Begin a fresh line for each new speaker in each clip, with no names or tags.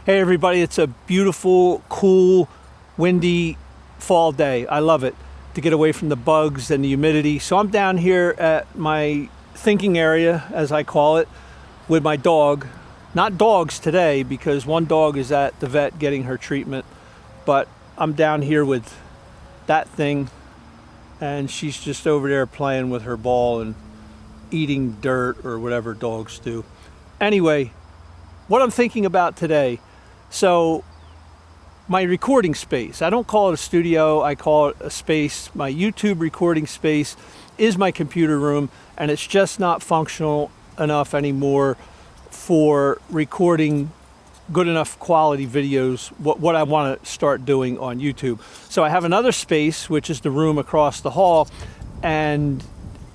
Hey everybody, it's a beautiful, cool, windy fall day. I love it to get away from the bugs and the humidity. So I'm down here at my thinking area, as I call it, with my dog. Not dogs today because one dog is at the vet getting her treatment, but I'm down here with that thing and she's just over there playing with her ball and eating dirt or whatever dogs do. Anyway, what I'm thinking about today. So my recording space, I don't call it a studio, I call it a space. My YouTube recording space is my computer room, and it's just not functional enough anymore for recording good enough quality videos, what I want to start doing on YouTube. So I have another space, which is the room across the hall, and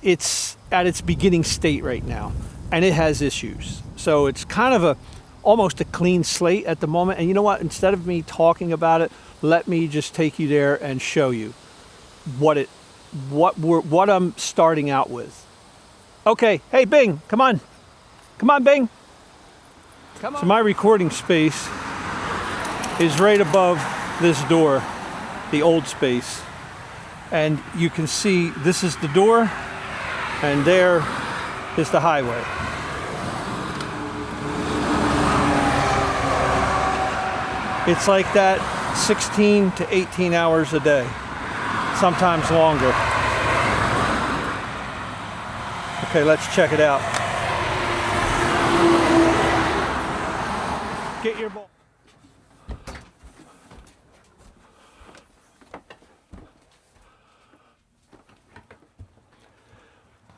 it's at its beginning state right now, and it has issues. So it's kind of almost a clean slate at the moment. And you know what? Instead of me talking about it, let me just take you there and show you what I'm starting out with. Okay, hey Bing, come on. Come on, Bing. Come on. So my recording space is right above this door, the old space. And you can see this is the door, and there is the highway. It's like that 16 to 18 hours a day, sometimes longer. Okay, let's check it out. Get your ball.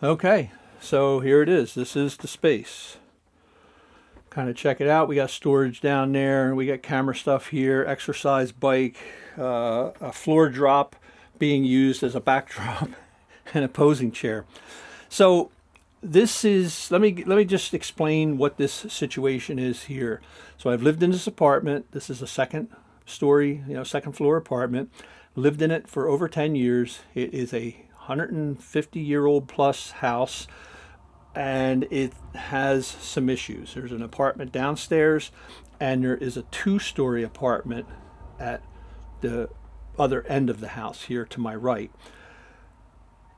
Okay, so here it is. This is the space. Kind of check it out. We got storage down there. We got camera stuff here, exercise bike, a floor drop being used as a backdrop, and a posing chair. So this is, let me just explain what this situation is here. So I've lived in this apartment. This is a second floor apartment. Lived in it for over 10 years. It is a 150-year-old plus house, and it has some issues. There's an apartment downstairs, and there is a 2-story apartment at the other end of the house here to my right.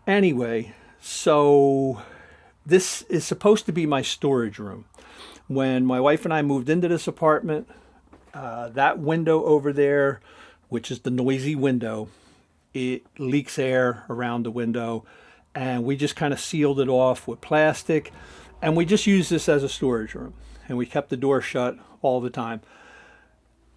Anyway, so this is supposed to be my storage room. When my wife and I moved into this apartment, that window over there, which is the noisy window, it leaks air around the window, and we just kind of sealed it off with plastic, and we just used this as a storage room, and we kept the door shut all the time.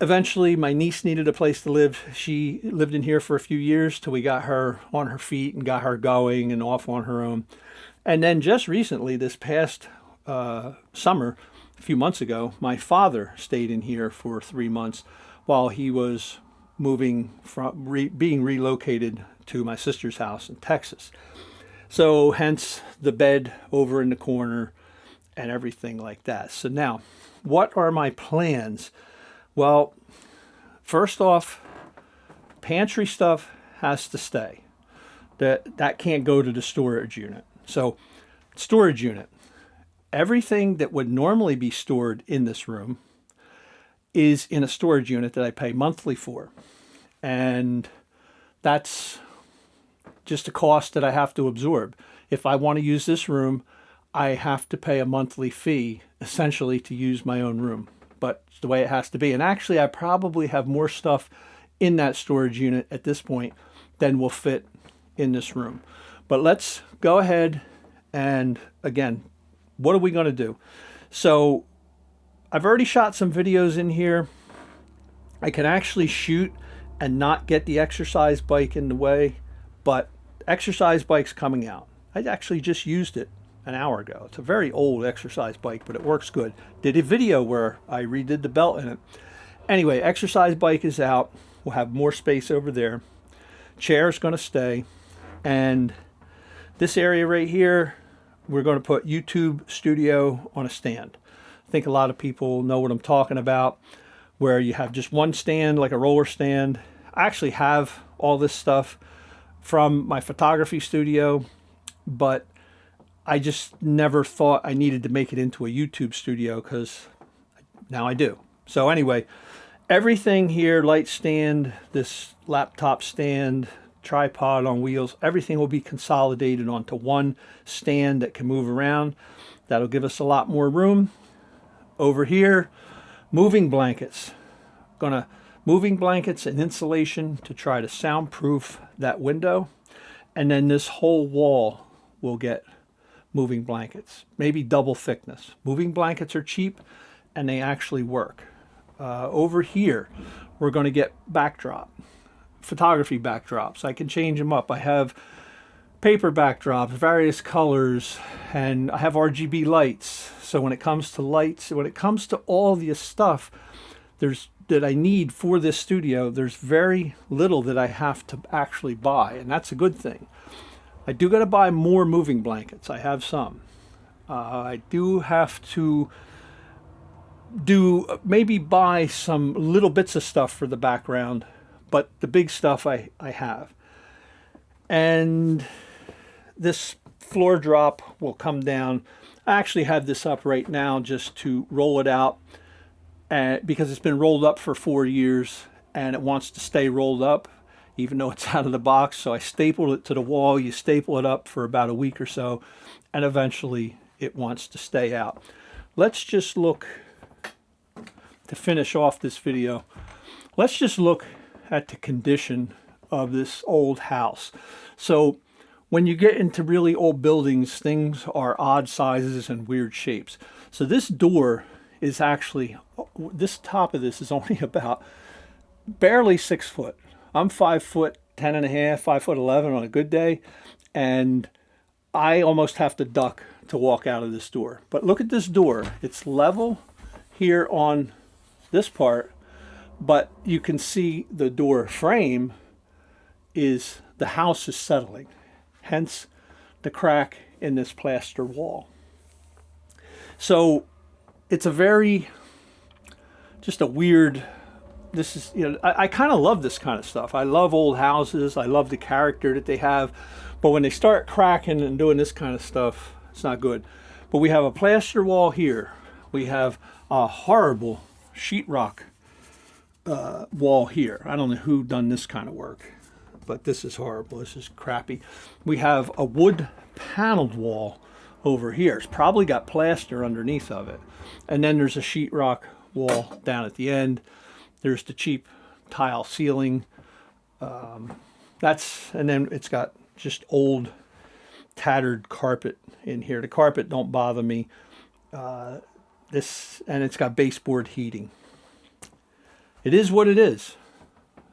Eventually my niece needed a place to live. She lived in here for a few years till we got her on her feet and got her going and off on her own. And then just recently, this past summer, a few months ago, my father stayed in here for 3 months while he was moving from being relocated to my sister's house in Texas. So hence the bed over in the corner and everything like that. So now, what are my plans? Well, first off, pantry stuff has to stay. That can't go to the storage unit. So, storage unit. Everything that would normally be stored in this room is in a storage unit that I pay monthly for. And that's just a cost that I have to absorb. If I want to use this room, I have to pay a monthly fee, essentially, to use my own room. But it's the way it has to be. And actually, I probably have more stuff in that storage unit at this point than will fit in this room. But let's go ahead and, again, what are we going to do? So I've already shot some videos in here. I can actually shoot and not get the exercise bike in the way, but exercise bike's coming out. I actually just used it an hour ago. It's a very old exercise bike, but it works good. Did a video where I redid the belt in it. Anyway, exercise bike is out. We'll have more space over there. Chair's going to stay. And this area right here, we're going to put YouTube Studio on a stand. I think a lot of people know what I'm talking about, where you have just one stand, like a roller stand. I actually have all this stuff from my photography studio, but I just never thought I needed to make it into a YouTube studio, because now I do. So anyway, everything here, light stand, this laptop stand, tripod on wheels, everything will be consolidated onto one stand that can move around. That'll give us a lot more room. Over here, moving blankets. Moving blankets and insulation to try to soundproof that window. And then this whole wall will get moving blankets, maybe double thickness. Moving blankets are cheap and they actually work. Over here, we're going to get photography backdrops. I can change them up. I have paper backdrops, various colors, and I have RGB lights. So when it comes to lights, when it comes to all this stuff that I need for this studio, there's very little that I have to actually buy, and that's a good thing. I do got to buy more moving blankets. I have some. I do have to maybe buy some little bits of stuff for the background, but the big stuff I have. And this floor drop will come down. I actually have this up right now just to roll it out, because it's been rolled up for 4 years and it wants to stay rolled up even though it's out of the box. So I stapled it to the wall. You staple it up for about a week or so, and eventually it wants to stay out. Let's just look, to finish off this video, let's just look at the condition of this old house. So when you get into really old buildings, things are odd sizes and weird shapes. So this door is actually, this top of this is only about barely 6 foot. I'm 5 foot 10 and a half, 5 foot 11 on a good day, and I almost have to duck to walk out of this door. But look at this door. It's level here on this part, but you can see the door frame is, the house is settling, hence the crack in this plaster wall. So it's a very, just a weird, this is, you know, I kind of love this kind of stuff. I love old houses. I love the character that they have. But when they start cracking and doing this kind of stuff, it's not good. But we have a plaster wall here. We have a horrible sheetrock wall here. I don't know who done this kind of work, but this is horrible. This is crappy. We have a wood paneled wall over here. It's probably got plaster underneath of it. And then there's a sheetrock wall down at the end. There's the cheap tile ceiling. And then it's got just old tattered carpet in here. The carpet don't bother me. And it's got baseboard heating. It is what it is.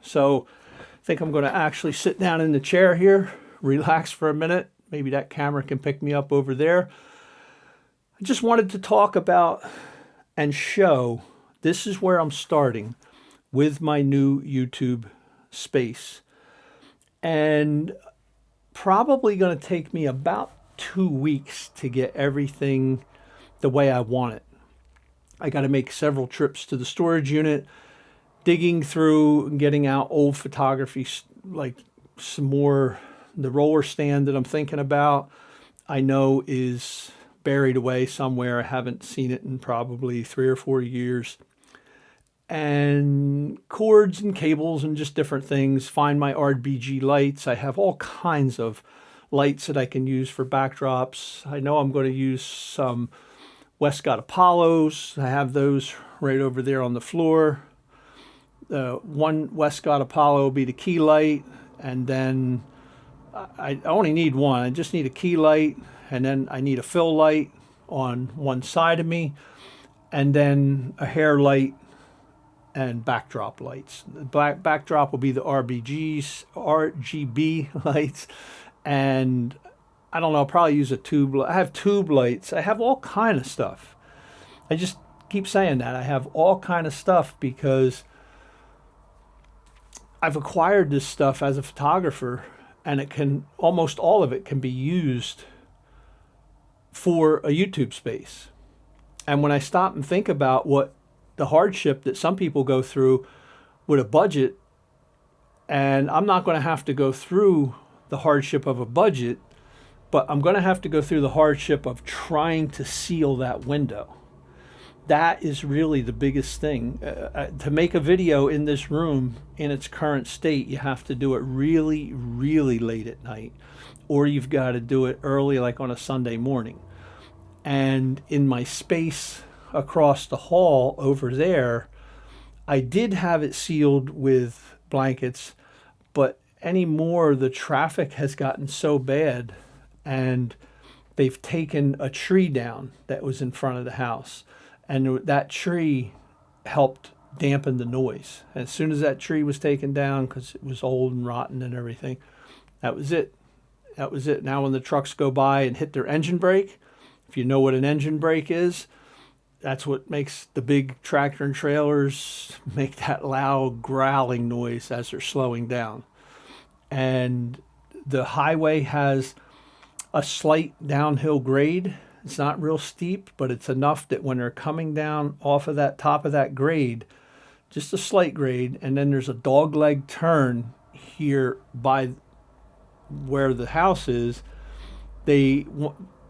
So I think I'm going to actually sit down in the chair here, relax for a minute. Maybe that camera can pick me up over there. I just wanted to talk about and show, this is where I'm starting with my new YouTube space. And probably going to take me about 2 weeks to get everything the way I want it. I got to make several trips to the storage unit, digging through and getting out old photography, like some more. The roller stand that I'm thinking about, I know is buried away somewhere. I haven't seen it in probably 3 or 4 years. And cords and cables and just different things. Find my RGB lights. I have all kinds of lights that I can use for backdrops. I know I'm going to use some Westcott Apollos. I have those right over there on the floor. One Westcott Apollo will be the key light, and then I only need one. I just need a key light, and then I need a fill light on one side of me, and then a hair light and backdrop lights. The backdrop will be the RGB lights, and I don't know, I'll probably use a tube. I have tube lights. I have all kind of stuff. I just keep saying that. I have all kind of stuff because I've acquired this stuff as a photographer, and it can, almost all of it can be used for a YouTube space. And when I stop and think about what the hardship that some people go through with a budget, and I'm not going to have to go through the hardship of a budget, but I'm going to have to go through the hardship of trying to seal that window. that is really the biggest thing. To make a video in this room in its current state, you have to do it really, really late at night, or you've got to do it early, like on a Sunday morning. And in my space across the hall over there, I did have it sealed with blankets, but anymore the traffic has gotten so bad, and they've taken a tree down that was in front of the house, and that tree helped dampen the noise. As soon as that tree was taken down, because it was old and rotten and everything, that was it. That was it. Now when the trucks go by and hit their engine brake, if you know what an engine brake is, that's what makes the big tractor and trailers make that loud growling noise as they're slowing down. And the highway has a slight downhill grade. It's not real steep, but it's enough that when they're coming down off of that top of that grade, just a slight grade, and then there's a dogleg turn here by where the house is, they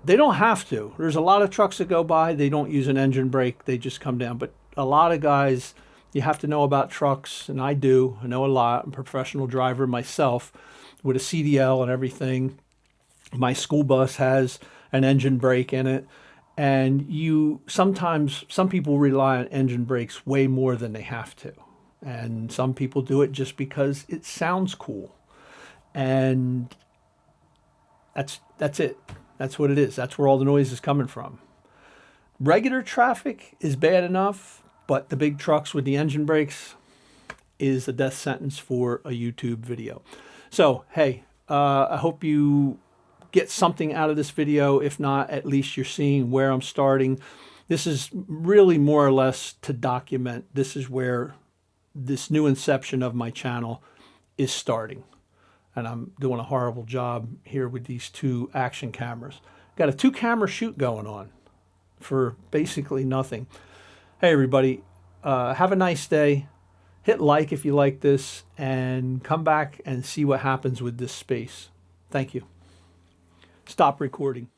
don't have to. There's a lot of trucks that go by, they don't use an engine brake, they just come down. But a lot of guys, you have to know about trucks, and I do. I know a lot. I'm a professional driver myself with a CDL and everything. My school bus has an engine brake in it, and sometimes some people rely on engine brakes way more than they have to, and some people do it just because it sounds cool. And that's it. That's what it is. That's where all the noise is coming from. Regular traffic is bad enough, but the big trucks with the engine brakes is a death sentence for a YouTube video. So, hey, I hope you get something out of this video. If not, at least you're seeing where I'm starting. This is really more or less to document. This is where this new inception of my channel is starting. And I'm doing a horrible job here with these 2 action cameras. Got a 2-camera shoot going on for basically nothing. Hey, everybody, have a nice day. Hit like if you like this, and come back and see what happens with this space. Thank you. Stop recording.